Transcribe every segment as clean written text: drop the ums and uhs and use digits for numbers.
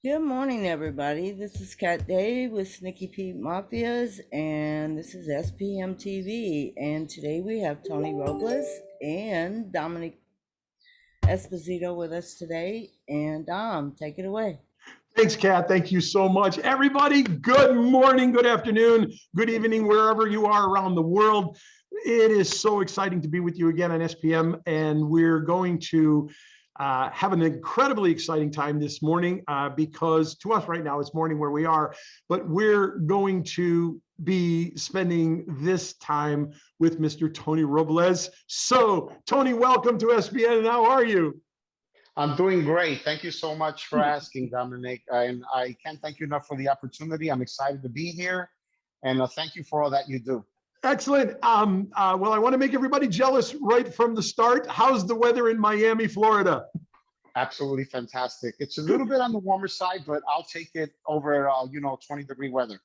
Good morning, everybody. This is Kat Day with Sneaky Pete Mafias, and this is SPM TV. And today we have Tony Robles and Dominic Esposito with us today. And Dom, take it away. Thanks, Kat. Thank you so much. Everybody, good morning, good afternoon, good evening, wherever you are around the world. It is so exciting to be with you again on SPM, and we're going to have an incredibly exciting time this morning because to us right now, it's morning where we are, but we're going to be spending this time with Mr. Tony Robles. So, Tony, welcome to SPN. How are you? I'm doing great. Thank you so much for asking, Dominic. And I can't thank you enough for the opportunity. I'm excited to be here. And thank you for all that you do. Excellent. Well, I want to make everybody jealous right from the start. How's the weather in Miami, Florida? Absolutely fantastic. It's a little bit on the warmer side, but I'll take it over, 20-degree weather.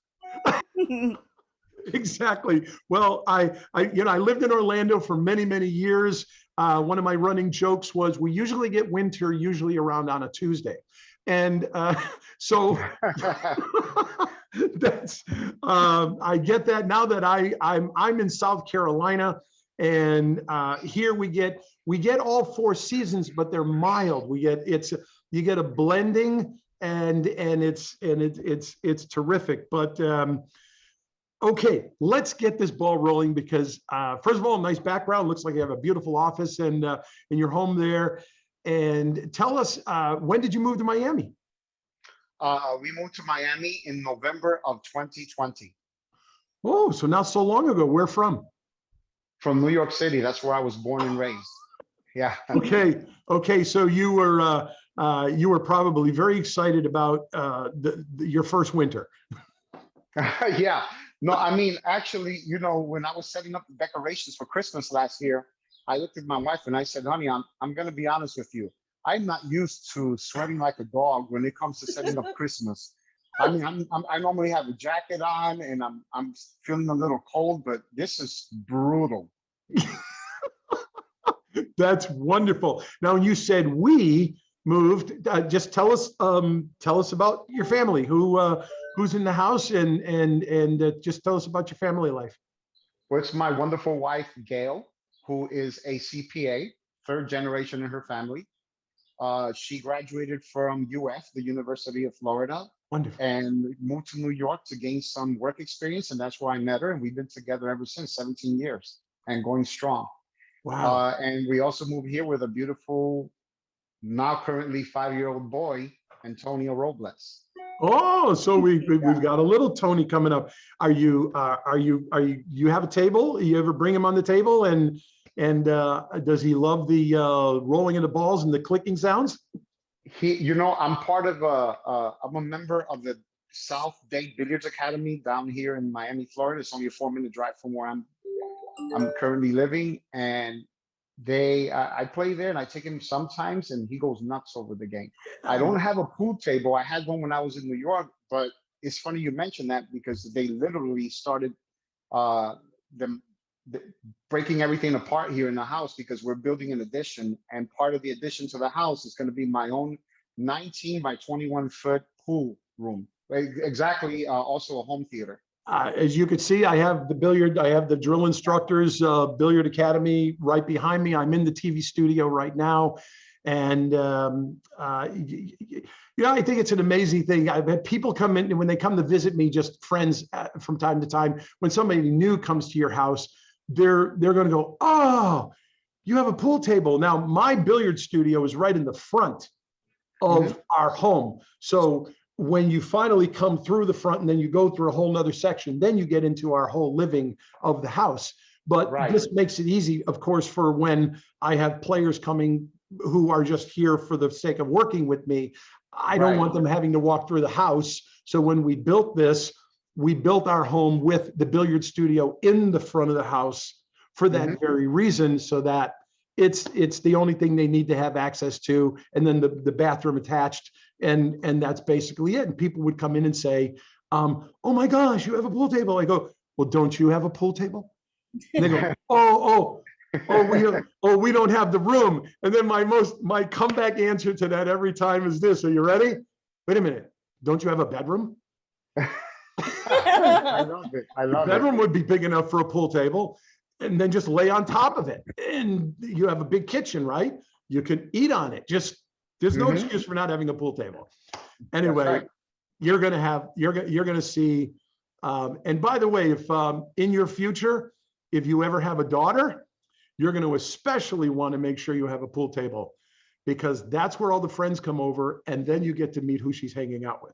Exactly. Well, I lived in Orlando for many, many years. One of my running jokes was we usually get winter usually around on a Tuesday. And so that's I get that now that I'm in South Carolina, and here we get all four seasons, but they're mild. You get a blending, and it's terrific. But okay, let's get this ball rolling because first of all, nice background. Looks like you have a beautiful office and in your home there. And tell us, when did you move to Miami? We moved to Miami in November of 2020. Oh, so not so long ago. Where from? From New York City. That's where I was born and raised. Yeah. Okay. So you were probably very excited about your first winter. Yeah. No, I mean, actually, when I was setting up the decorations for Christmas last year, I looked at my wife and I said, honey, I'm going to be honest with you. I'm not used to sweating like a dog when it comes to setting up Christmas. I mean, I normally have a jacket on and I'm feeling a little cold, but this is brutal. That's wonderful. Now, you said we moved. Just tell us about your family. Who's in the house, and just tell us about your family life. Well, it's my wonderful wife, Gail, who is a CPA, third generation in her family. She graduated from UF, the University of Florida. Wonderful. And moved to New York to gain some work experience, and that's where I met her. And we've been together ever since, 17 years, and going strong. Wow. And we also moved here with a beautiful, now currently 5-year-old boy, Antonio Robles. Oh, so we've got a little Tony coming up. You have a table? You ever bring him on the table, and does he love the rolling of the balls and the clicking sounds? I'm part of I'm a member of the South Dade Billiards Academy down here in Miami, Florida. It's only a 4-minute drive from where I'm currently living, and I play there and I take him sometimes, and he goes nuts over the game. I don't have a pool table. I had one when I was in New York, but it's funny you mentioned that because they literally started breaking everything apart here in the house because we're building an addition, and part of the addition to the house is going to be my own 19 by 21 foot pool room. Exactly. Also a home theater. As you can see, I have the drill instructors billiard academy right behind me. I'm in the TV studio right now. And, I think it's an amazing thing. I've had people come in, and when they come to visit me, just friends from time to time, when somebody new comes to your house, they're going to go, oh, you have a pool table. Now, my billiard studio is right in the front of our home. So when you finally come through the front and then you go through a whole nother section, then you get into our whole living of the house. But This makes it easy, of course, for when I have players coming who are just here for the sake of working with me. I don't want them having to walk through the house. So when we built this, we built our home with the billiard studio in the front of the house for that very reason, so that it's the only thing they need to have access to, and then the bathroom attached, and that's basically it. And people would come in and say, oh my gosh, you have a pool table. I go, well, don't you have a pool table? And they go, oh, we don't have the room. And then my comeback answer to that every time is this. Are you ready? Wait a minute. Don't you have a bedroom? I love it. I The love it. bedroom would be big enough for a pool table, and then just lay on top of it. And you have a big kitchen, right? You can eat on it. Just there's no excuse for not having a pool table. Anyway, right. you're gonna see. And by the way, if in your future, if you ever have a daughter, you're going to especially want to make sure you have a pool table, because that's where all the friends come over, and then you get to meet who she's hanging out with.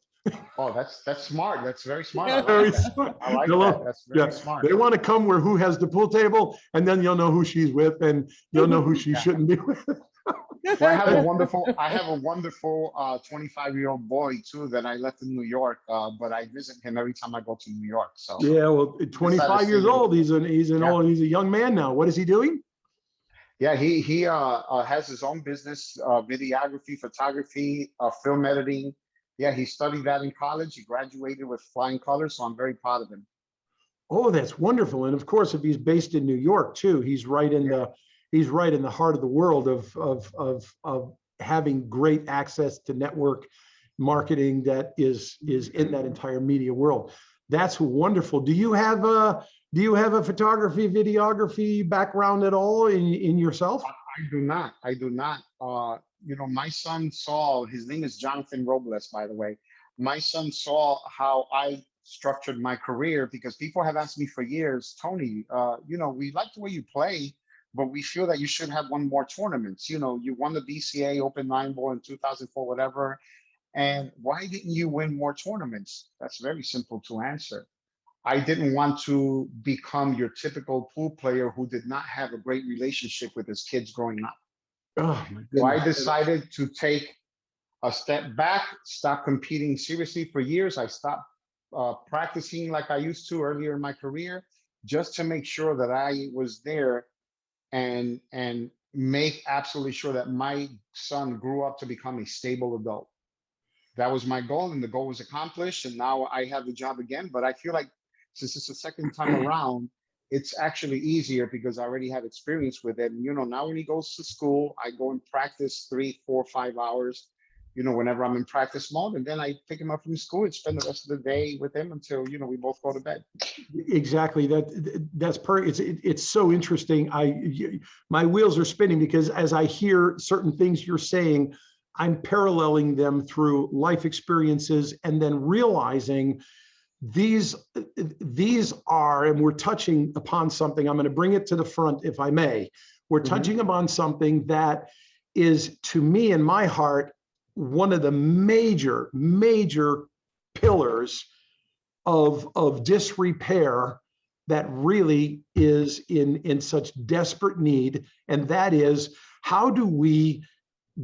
Oh, that's smart. That's very smart. I like Very that. smart. I like They'll- that. That's very yeah, smart. they want to come where who has the pool table, and then you'll know who she's with, and you'll know who she Yeah. shouldn't be with. Well, I have a wonderful 25-year-old boy too that I left in New York, but I visit him every time I go to New York. So Yeah, well, 25 years old. He's a young man now. What is he doing? yeah, he has his own business, videography, photography, film editing. Yeah, he studied that in college. He graduated with flying colors, so I'm very proud of him. Oh, that's wonderful. And of course, if he's based in New York too, he's right in the heart of the world of having great access to network marketing that is in that entire media world. That's wonderful. Do you have a photography, videography background at all in yourself? I do not. I do not. My son saw, his name is Jonathan Robles, by the way. My son saw how I structured my career, because people have asked me for years, Tony, we like the way you play, but we feel that you should have won more tournaments. You won the BCA Open 9-ball in 2004, whatever. And why didn't you win more tournaments? That's very simple to answer. I didn't want to become your typical pool player who did not have a great relationship with his kids growing up. Oh, my So I goodness. decided to take a step back, stop competing seriously for years. I stopped practicing like I used to earlier in my career, just to make sure that I was there and make absolutely sure that my son grew up to become a stable adult. That was my goal, and the goal was accomplished. And now I have the job again. But I feel like since it's the second time around, it's actually easier because I already have experience with it. And, now when he goes to school, I go and practice 3, 4, 5 hours, whenever I'm in practice mode. And then I pick him up from school and spend the rest of the day with him until, we both go to bed. Exactly. That's it's so interesting. My wheels are spinning, because as I hear certain things you're saying, I'm paralleling them through life experiences, and then realizing these are, and we're touching upon something. I'm going to bring it to the front, if I may. We're touching upon something that is, to me, in my heart, one of the major pillars of disrepair that really is in such desperate need. And that is, how do we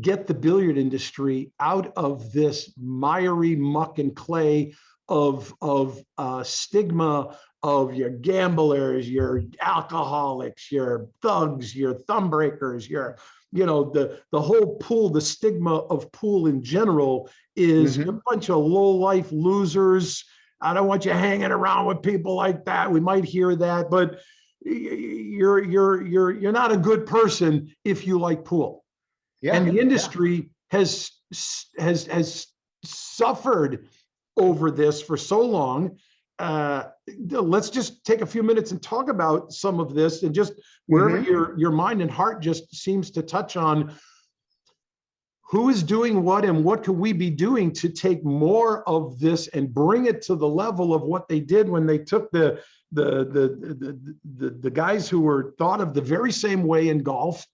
get the billiard industry out of this miry muck and clay of stigma of your gamblers, your alcoholics, your thugs, your thumb breakers, your the whole pool, the stigma of pool in general is a bunch of low-life losers. I don't want you hanging around with people like that. We might hear that, but you're not a good person if you like pool. Yeah, and the industry has suffered over this for so long. Let's just take a few minutes and talk about some of this, and just wherever your mind and heart just seems to touch on, who is doing what and what could we be doing to take more of this and bring it to the level of what they did when they took the guys who were thought of the very same way in golf.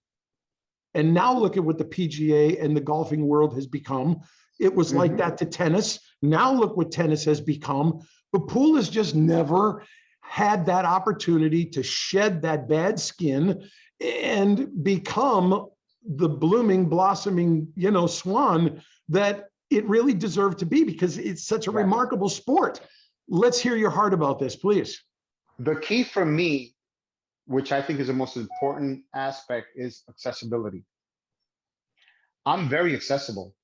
And now look at what the PGA and the golfing world has become. It was like that to tennis. Now look what tennis has become. But pool has just never had that opportunity to shed that bad skin and become the blooming, blossoming, swan that it really deserved to be, because it's such a remarkable sport. Let's hear your heart about this, please. The key for me, which I think is the most important aspect, is accessibility. I'm very accessible.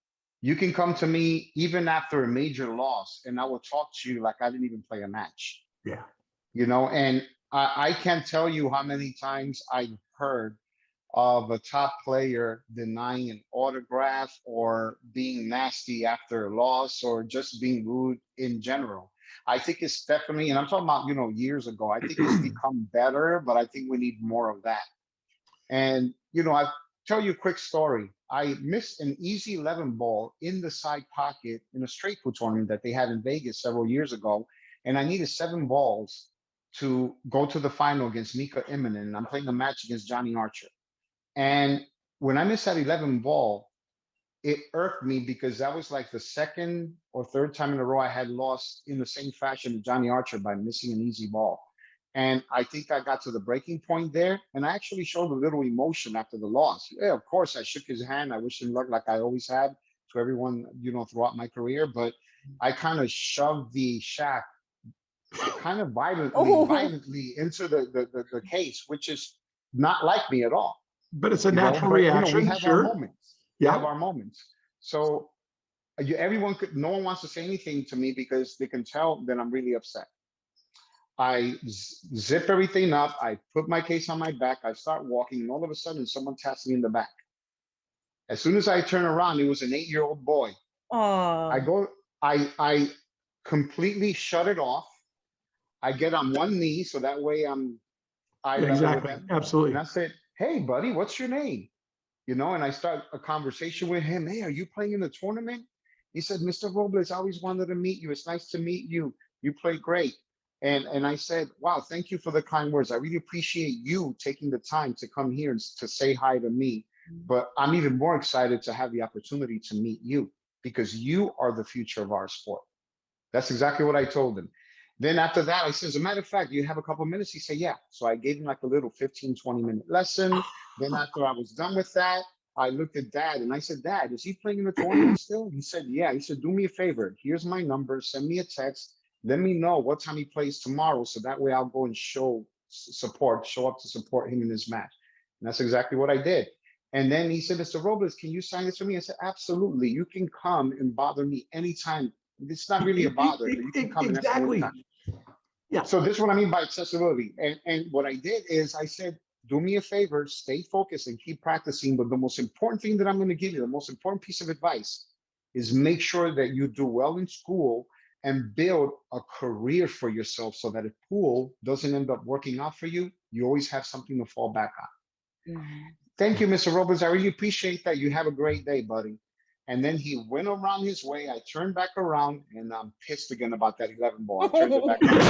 You can come to me even after a major loss, and I will talk to you like I didn't even play a match. Yeah. And I can't tell you how many times I've heard, of a top player denying an autograph or being nasty after a loss or just being rude in general. I think it's definitely, and I'm talking about, years ago, I think it's become better, but I think we need more of that. And, I'll tell you a quick story. I missed an easy 11 ball in the side pocket in a straight pool tournament that they had in Vegas several years ago. And I needed 7 balls to go to the final against Mika Immonen. And I'm playing a match against Johnny Archer. And when I missed that 11 ball, it irked me because that was like the second or third time in a row I had lost in the same fashion to Johnny Archer by missing an easy ball. And I think I got to the breaking point there. And I actually showed a little emotion after the loss. Yeah, of course, I shook his hand. I wish him luck like I always had to everyone, throughout my career. But I kind of shoved the shack kind of violently into the case, which is not like me at all. But it's a natural reaction. We have Sure. our moments. Yeah. We have our moments. So no one wants to say anything to me because they can tell that I'm really upset. I zip everything up. I put my case on my back. I start walking, and all of a sudden, someone taps me in the back. As soon as I turn around, it was an 8-year-old boy. I completely shut it off. I get on one knee, so that way I'm eye level Exactly. with him. Absolutely. And I said, "Hey, buddy, what's your name?" And I start a conversation with him. "Hey, are you playing in the tournament?" He said, "Mr. Robles, I always wanted to meet you. It's nice to meet you. You play great." And I said, "Wow, thank you for the kind words. I really appreciate you taking the time to come here and to say hi to me. But I'm even more excited to have the opportunity to meet you because you are the future of our sport." That's exactly what I told him. Then after that, I said, "As a matter of fact, do you have a couple of minutes?" He said, "Yeah." So I gave him like a little 15, 20-minute lesson. Then after I was done with that, I looked at Dad and I said, "Dad, is he playing in the tournament still?" He said, "Yeah." He said, "Do me a favor. Here's my number. Send me a text. Let me know what time he plays tomorrow. So that way I'll go and show up to support him in his match." And that's exactly what I did. And then he said, "Mr. Robles, can you sign this for me?" I said, "Absolutely. You can come and bother me anytime. It's not really a bother. You can come and ask me anytime." Yeah. So this is what I mean by accessibility. And what I did is I said, "Do me a favor, stay focused and keep practicing. But the most important thing that I'm going to give you, the most important piece of advice is make sure that you do well in school and build a career for yourself so that if pool doesn't end up working out for you, you always have something to fall back on." Thank you, Mr. Robles. I really appreciate that. You have a great day, buddy. And then he went around his way. I turned back around, and I'm pissed again about that 11 ball. I turned it back around.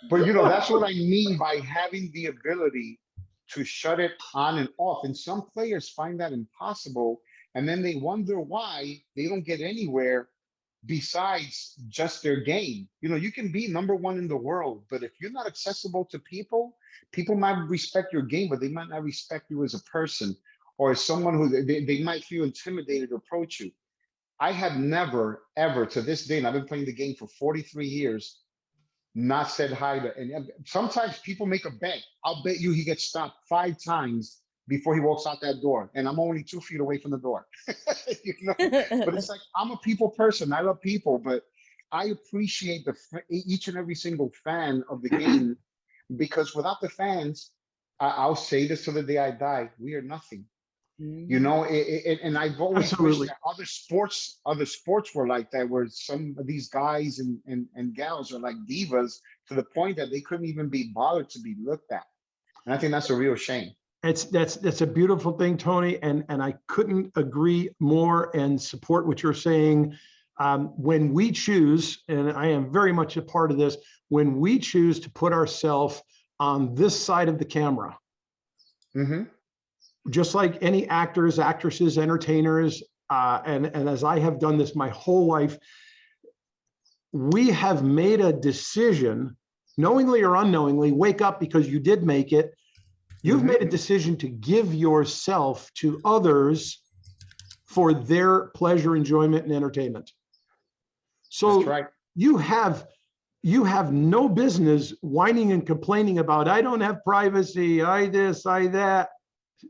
But that's what I mean by having the ability to shut it on and off. And some players find that impossible, and then they wonder why they don't get anywhere besides just their game. You can be number 1 in the world, but if you're not accessible to people, people might respect your game, but they might not respect you as a person or as someone who they might feel intimidated to approach you. I have never, ever to this day, and I've been playing the game for 43 years, not said hi to, and sometimes people make a bet. I'll bet you he gets stopped 5 times before he walks out that door, and I'm only 2 feet away from the door. But it's like, I'm a people person. I love people, but I appreciate each and every single fan of the game, because without the fans, I'll say this till the day I die, we are nothing. And I've always wished that other sports were like that, where some of these guys and gals are like divas to the point that they couldn't even be bothered to be looked at. And I think that's a real shame. That's a beautiful thing, Tony, and I couldn't agree more and support what you're saying. When we choose, and I am very much a part of this, when we choose to put ourselves on this side of the camera, just like any actors, actresses, entertainers, and as I have done this my whole life, we have made a decision, knowingly or unknowingly. Wake up, because you did make it. You've made a decision to give yourself to others for their pleasure, enjoyment, and entertainment. So that's right. you have no business whining and complaining about, "I don't have privacy, I this, I that."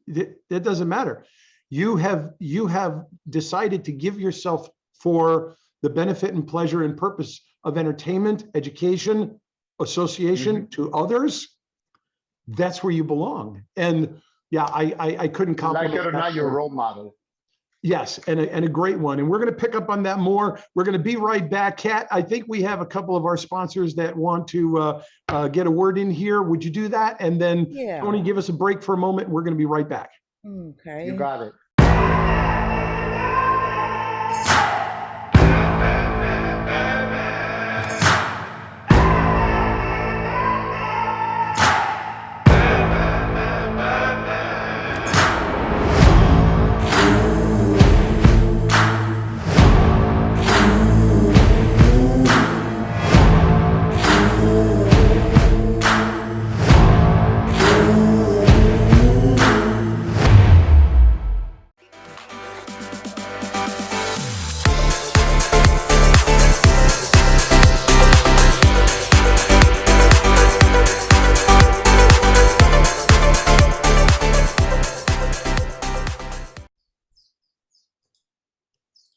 That doesn't matter. You have decided to give yourself for the benefit and pleasure and purpose of entertainment, education, association to others, that's where you belong. And yeah, I couldn't compliment Like it or that not, you're a more. role model. Yes, and a great one. And we're going to pick up on that more. We're going to be right back. Kat, I think we have a couple of our sponsors that want to get a word in here. Would you do that? And then Yeah. Tony, give us a break for a moment. We're going to be right back. Okay. You got it.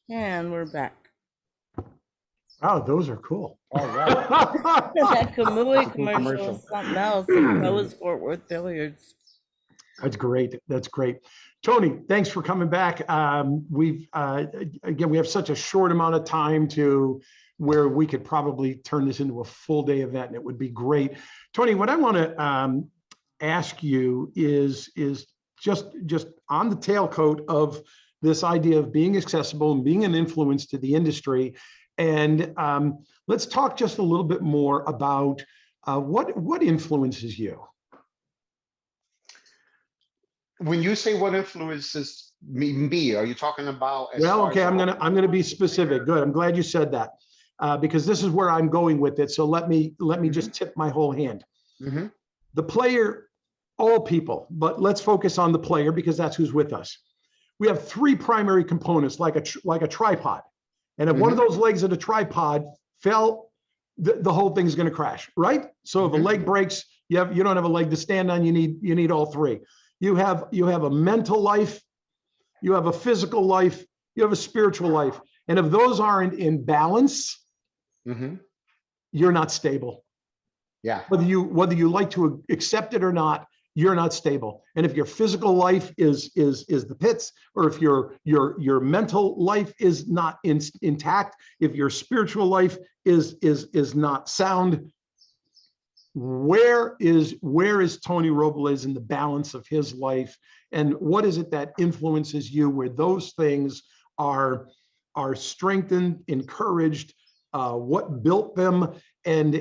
And we're back. Oh, those are cool. All right. That Kamui Cool commercial commercial. is something else. And so is Fort Worth Billiards. That's great. That's great. Tony, thanks for coming back. We've again, we have such a short amount of time to where we could probably turn this into a full day event, and it would be great. Tony, what I want to ask you is just on the tailcoat of this idea of being accessible and being an influence to the industry. And let's talk just a little bit more about what influences you. When you say what influences me, are you talking about? Well, okay, I'm gonna be specific. Good. I'm glad you said that because this is where I'm going with it. So let me just tip my whole hand. The player, all people, but let's focus on the player because that's who's with us. We have three primary components, like a tripod, and if one of those legs of the tripod fell, the whole thing's going to crash, right? So if a leg breaks, you don't have a leg to stand on. You need all three. You have a mental life, you have a physical life, you have a spiritual life, and if those aren't in balance, you're not stable. Yeah. Whether you like to accept it or not, you're not stable. And if your physical life is the pits, or if your mental life is not intact, if your spiritual life is not sound, where is Tony Robles in the balance of his life, and what is it that influences you where those things are strengthened, encouraged, what built them, and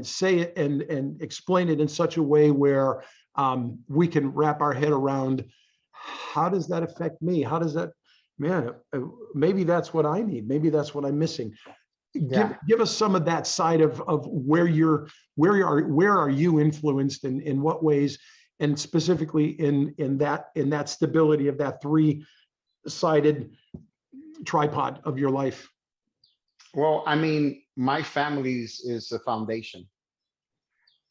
say it and explain it in such a way where we can wrap our head around how does that affect me? How does that, man, maybe that's what I need, maybe that's what I'm missing. Give us some of that side of where are you influenced, in what ways, and specifically in that stability of that three-sided tripod of your life. Well, I mean, my family is the foundation.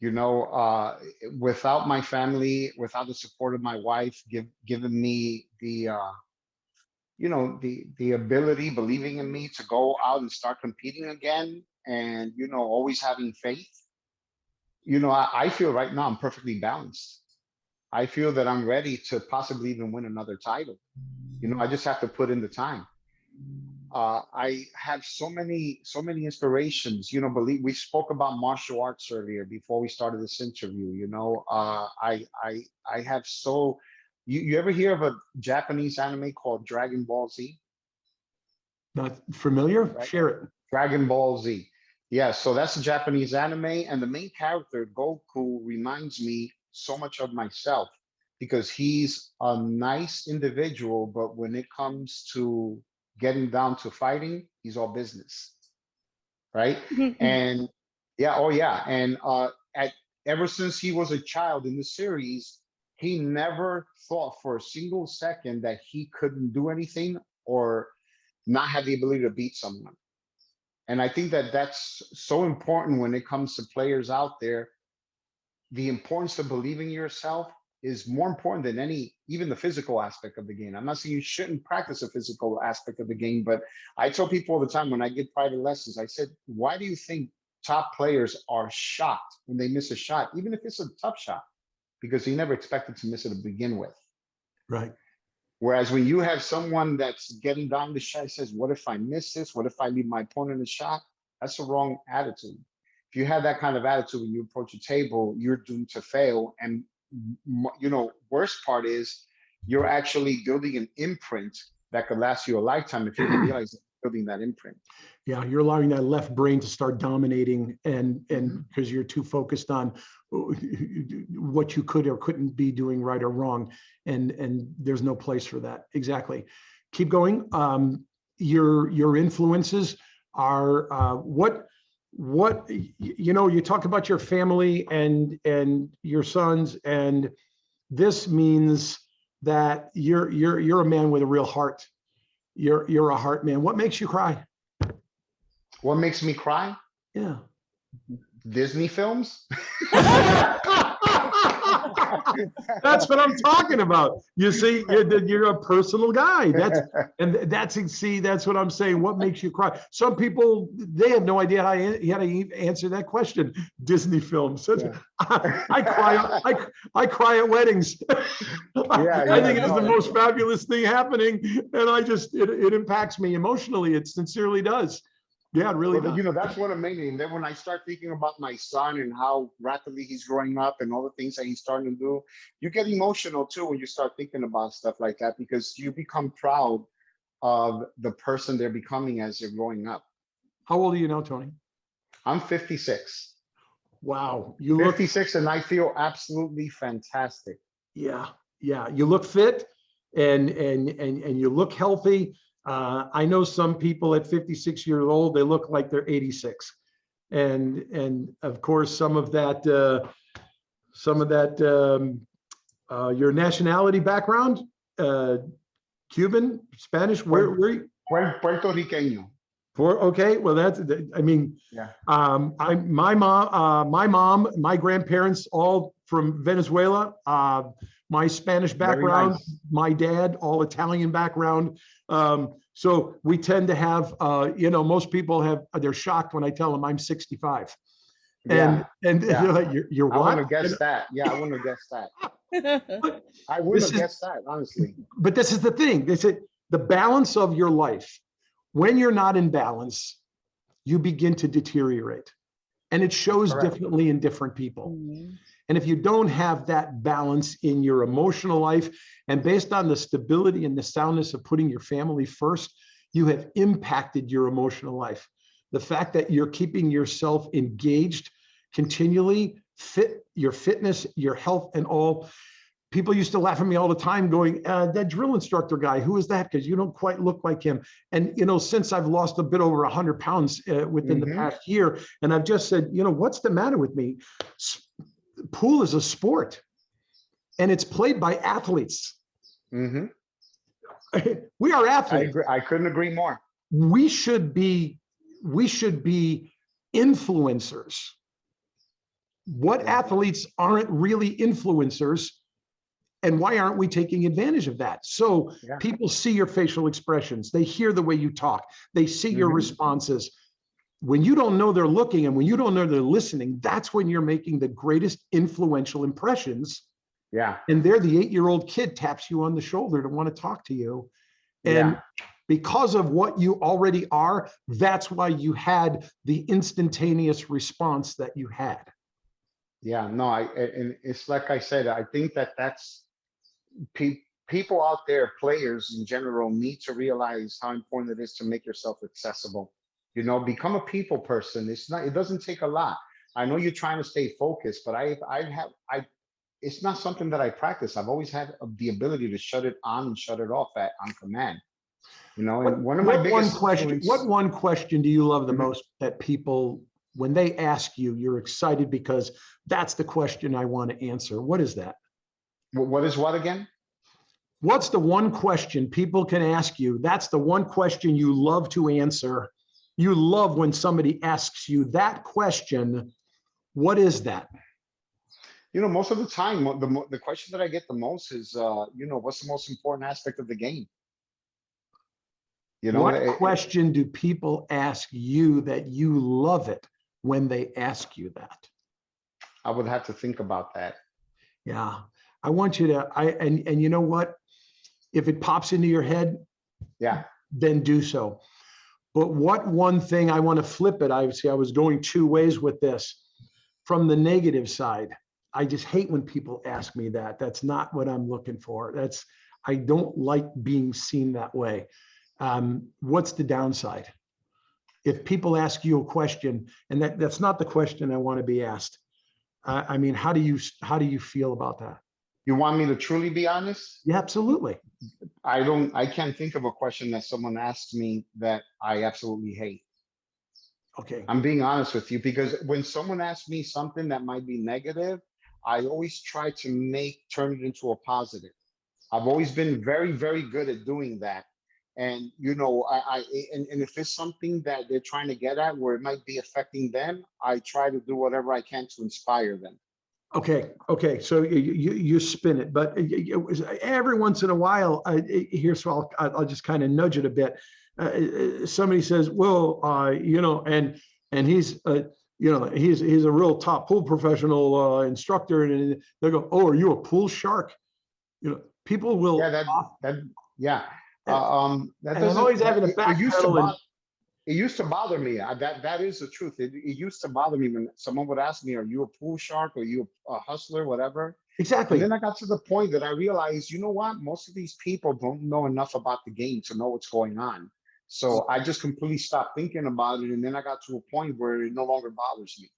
You know, without my family, without the support of my wife, giving me the the ability, believing in me to go out and start competing again, and always having faith. I feel right now I'm perfectly balanced. I feel that I'm ready to possibly even win another title. I just have to put in the time. I have so many inspirations. We spoke about martial arts earlier before we started this interview. I have so. You ever hear of a Japanese anime called Dragon Ball Z? Not familiar? Right? Share it. Dragon Ball Z. Yeah, so that's a Japanese anime, and the main character, Goku, reminds me so much of myself because he's a nice individual, but when it comes to getting down to fighting, he's all business, right? And yeah, oh yeah, and ever since he was a child in the series, he never thought for a single second that he couldn't do anything or not have the ability to beat someone. And I think that that's so important when it comes to players out there, the importance of believing in yourself is more important than even the physical aspect of the game. I'm not saying you shouldn't practice a physical aspect of the game, but I tell people all the time when I give private lessons, I said, why do you think top players are shocked when they miss a shot, even if it's a tough shot? Because he never expected to miss it to begin with. Right. Whereas when you have someone that's getting down the shot, says, what if I miss this? What if I leave my opponent a shot? That's the wrong attitude. If you have that kind of attitude when you approach a table, you're doomed to fail. And worst part is you're actually building an imprint that could last you a lifetime if you don't realize you're building that imprint. Yeah, you're allowing that left brain to start dominating, and because you're too focused on what you could or couldn't be doing right or wrong, and there's no place for that. Exactly. Keep going. Your influences are you talk about your family and your sons, and this means that you're a man with a real heart. You're a heart man. What makes you cry? What makes me cry? Yeah. Disney films. That's what I'm talking about. You see, you're a personal guy. That's what I'm saying. What makes you cry? Some people, they have no idea how to answer that question. Disney films. Yeah. I cry at weddings. I think it's the most fabulous thing happening, and it impacts me emotionally. It sincerely does. Yeah, it really does. That's what amazing. And then when I start thinking about my son and how rapidly he's growing up and all the things that he's starting to do, you get emotional too when you start thinking about stuff like that, because you become proud of the person they're becoming as they're growing up. How old are you now, Tony? I'm 56. Wow. You look 56, and I feel absolutely fantastic. Yeah. Yeah. You look fit and you look healthy. I know some people at 56 years old, they look like they're 86. And of course, some of that, your nationality background, Cuban, Spanish, where Puerto Riqueño. Okay, well, yeah. My mom, my grandparents, all from Venezuela. My Spanish background, nice. My dad, all Italian background. So we tend to have, most people they're shocked when I tell them I'm 65. And they're like, you're what? I wouldn't have guessed that. Yeah, I wouldn't have guessed that. I wouldn't have guessed that, honestly. But this is the thing. They said the balance of your life. When you're not in balance, you begin to deteriorate. And it shows differently in different people. Mm-hmm. And if you don't have that balance in your emotional life, and based on the stability and the soundness of putting your family first, you have impacted your emotional life. The fact that you're keeping yourself engaged continually, your fitness, your health, and all. People used to laugh at me all the time going, that drill instructor guy, who is that? Because you don't quite look like him. And, since I've lost a bit over 100 pounds within the past year, and I've just said, what's the matter with me? Pool is a sport, and it's played by athletes. Mm-hmm. We are athletes. I couldn't agree more. We should be influencers. What athletes aren't really influencers? And why aren't we taking advantage of that? So people see your facial expressions. They hear the way you talk. They see your responses. When you don't know they're looking and when you don't know they're listening, that's when you're making the greatest influential impressions. Yeah. And they're the 8-year-old kid taps you on the shoulder to want to talk to you. And because of what you already are, that's why you had the instantaneous response that you had. Yeah, no, and it's like I said, I think that's people out there, players in general, need to realize how important it is to make yourself accessible. Become a people person. It doesn't take a lot. I know you're trying to stay focused, but it's not something that I practice. I've always had the ability to shut it on and shut it off on command. And one of my biggest questions. What one question do you love the most that people, when they ask you, you're excited because that's the question I want to answer? What is that? What is what again? What's the one question people can ask you? That's the one question you love to answer. You love when somebody asks you that question. What is that? Most of the time, the question that I get the most is, what's the most important aspect of the game? What question do people ask you that you love it when they ask you that? I would have to think about that. Yeah, I want you to, and you know what? If it pops into your head, yeah, then do so. But what one thing I want to flip it, I was going two ways with this. From the negative side, I just hate when people ask me that. That's not what I'm looking for. I don't like being seen that way. What's the downside? If people ask you a question, and that's not the question I want to be asked. I mean, how do you feel about that? You want me to truly be honest? Yeah, absolutely. I can't think of a question that someone asked me that I absolutely hate. Okay. I'm being honest with you, because when someone asks me something that might be negative, I always try to turn it into a positive. I've always been very, very good at doing that. And, and if it's something that they're trying to get at where it might be affecting them, I try to do whatever I can to inspire them. Okay. So you spin it, but every once in a while, so I'll just kind of nudge it a bit. Somebody says, well, and he's he's a real top pool professional instructor, and they go, oh, are you a pool shark? People will. Yeah, and that I'm always having to backpedal. It used to bother me. That is the truth. It used to bother me when someone would ask me, are you a pool shark? Or are you a hustler, whatever? Exactly. And then I got to the point that I realized, you know what? Most of these people don't know enough about the game to know what's going on. So I just completely stopped thinking about it. And then I got to a point where it no longer bothers me.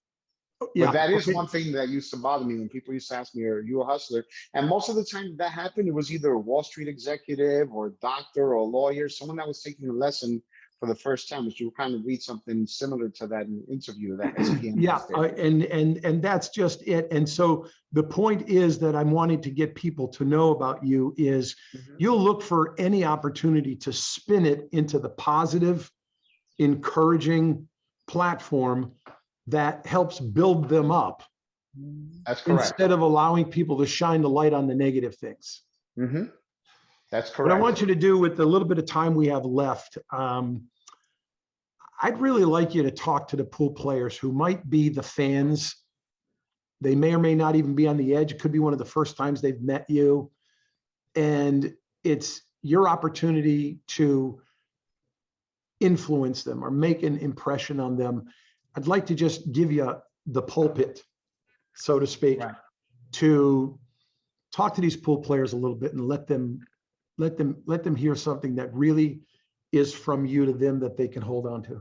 Yeah, but that is one thing that used to bother me when people used to ask me, are you a hustler? And most of the time that happened, it was either a Wall Street executive or a doctor or a lawyer, someone that was taking a lesson for the first time, which you kind of read something similar to that in the interview that SPM. Yeah, and that's just it. And so the point is that I'm wanting to get people to know about you is you'll look for any opportunity to spin it into the positive, encouraging platform that helps build them up. That's correct. Instead of allowing people to shine the light on the negative things. That's correct. What I want you to do with the little bit of time we have left, I'd really like you to talk to the pool players who might be the fans. They may or may not even be on the edge. It could be one of the first times they've met you. And it's your opportunity to influence them or make an impression on them. I'd like to just give you the pulpit, so to speak, to talk to these pool players a little bit and let them hear something that really is from you to them that they can hold on to.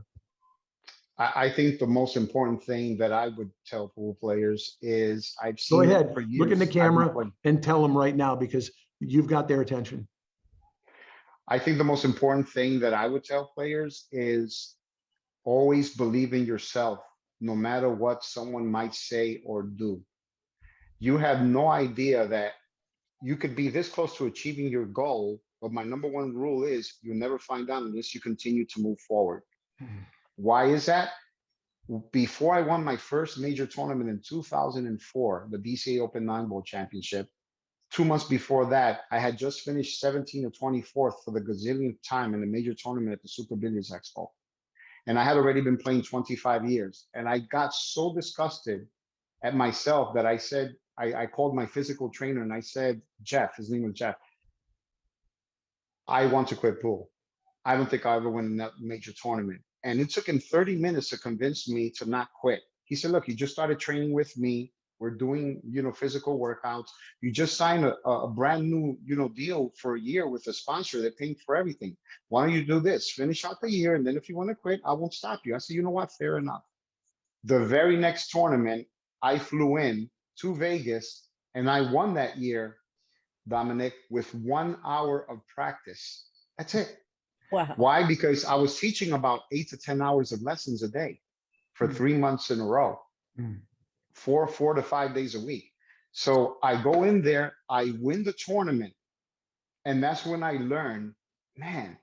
I think the most important thing that I would tell pool players is I've seen. Go ahead, look in the camera and tell them right now, because you've got their attention. I think the most important thing that I would tell players is always believe in yourself, no matter what someone might say or do. You have no idea that you could be this close to achieving your goal, but my number one rule is you'll never find out unless you continue to move forward. Why is that? Before I won my first major tournament in 2004, the BCA Open 9-Ball Championship, 2 months before that, I had just finished 17 or 24th for the gazillionth time in a major tournament at the Super Billiards Expo. And I had already been playing 25 years. And I got so disgusted at myself that I said, I called my physical trainer and I said, Jeff, his name was Jeff, I want to quit pool. I don't think I'll ever win that major tournament. And it took him 30 minutes to convince me to not quit. He said, look, you just started training with me. We're doing, physical workouts. You just signed a brand new, deal for a year with a sponsor. They're paying for everything. Why don't you do this? Finish out the year. And then if you want to quit, I won't stop you. I said, you know what? Fair enough. The very next tournament, I flew in to Vegas and I won that year, Dominic, with 1 hour of practice. That's it. Wow. Why? Because I was teaching about 8 to 10 hours of lessons a day for 3 months in a row, 4 to 5 days a week. So I go in there, I win the tournament. And that's when I learned, man,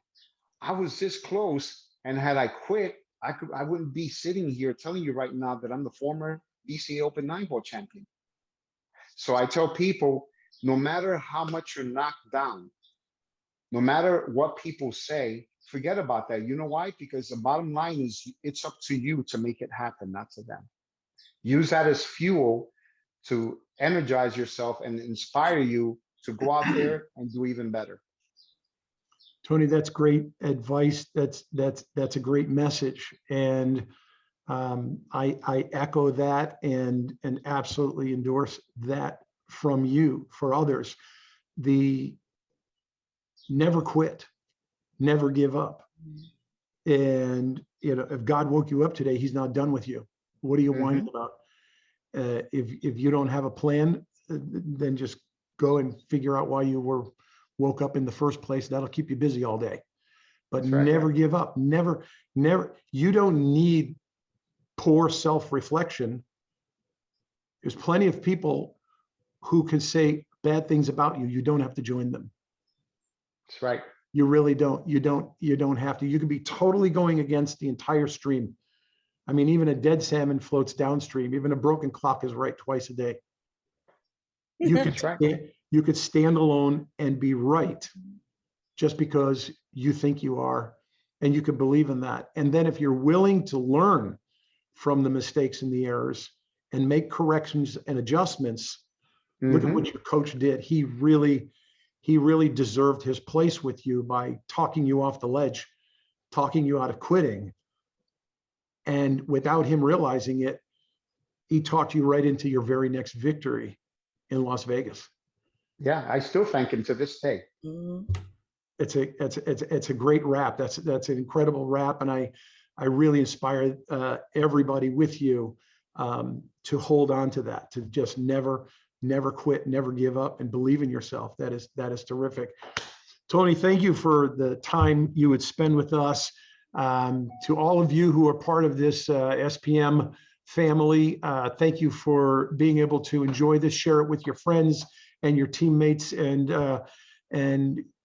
I was this close. And had I quit, I wouldn't be sitting here telling you right now that I'm the former BCA Open 9-Ball champion. So I tell people, no matter how much you're knocked down, no matter what people say, forget about that. You know why? Because the bottom line is it's up to you to make it happen, not to them. Use that as fuel to energize yourself and inspire you to go out there and do even better. Tony, that's great advice. That's a great message. And I echo that and absolutely endorse that from you for others. The never quit, never give up. And if God woke you up today, he's not done with you. What are you whining about? If you don't have a plan, then just go and figure out why you were woke up in the first place. That'll keep you busy all day. But never give up. Never. You don't need poor self-reflection. There's plenty of people who can say bad things about you. You don't have to join them. That's right. You really don't. You don't have to. You can be totally going against the entire stream. I mean, even a dead salmon floats downstream. Even a broken clock is right twice a day. You could stand alone and be right just because you think you are, and you can believe in that. And then if you're willing to learn from the mistakes and the errors and make corrections and adjustments, look at what your coach did. He really deserved his place with you by talking you off the ledge, talking you out of quitting. And without him realizing it, he talked you right into your very next victory in Las Vegas. Yeah, I still thank him to this day. It's a great rap. That's an incredible rap, and I really inspire everybody with you to hold on to that, to just never quit, never give up, and believe in yourself. That is terrific. Tony, thank you for the time you would spend with us. To all of you who are part of this SPM family, thank you for being able to enjoy this, share it with your friends and your teammates, and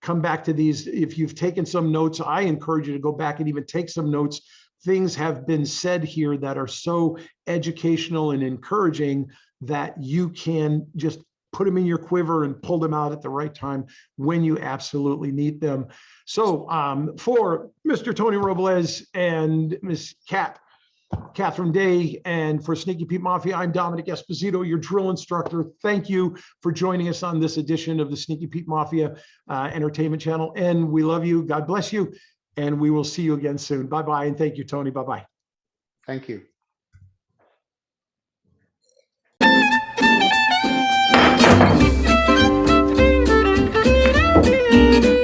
come back to these. If you've taken some notes, I encourage you to go back and even take some notes. Things have been said here that are so educational and encouraging that you can just put them in your quiver and pull them out at the right time when you absolutely need them. So for Mr. Tony Robles and Miss Catherine Day, and for Sneaky Pete Mafia, I'm Dominic Esposito, your drill instructor. Thank you for joining us on this edition of the Sneaky Pete Mafia Entertainment Channel. And we love you. God bless you. And we will see you again soon. Bye-bye. And thank you, Tony. Bye-bye. Thank you. Thank you.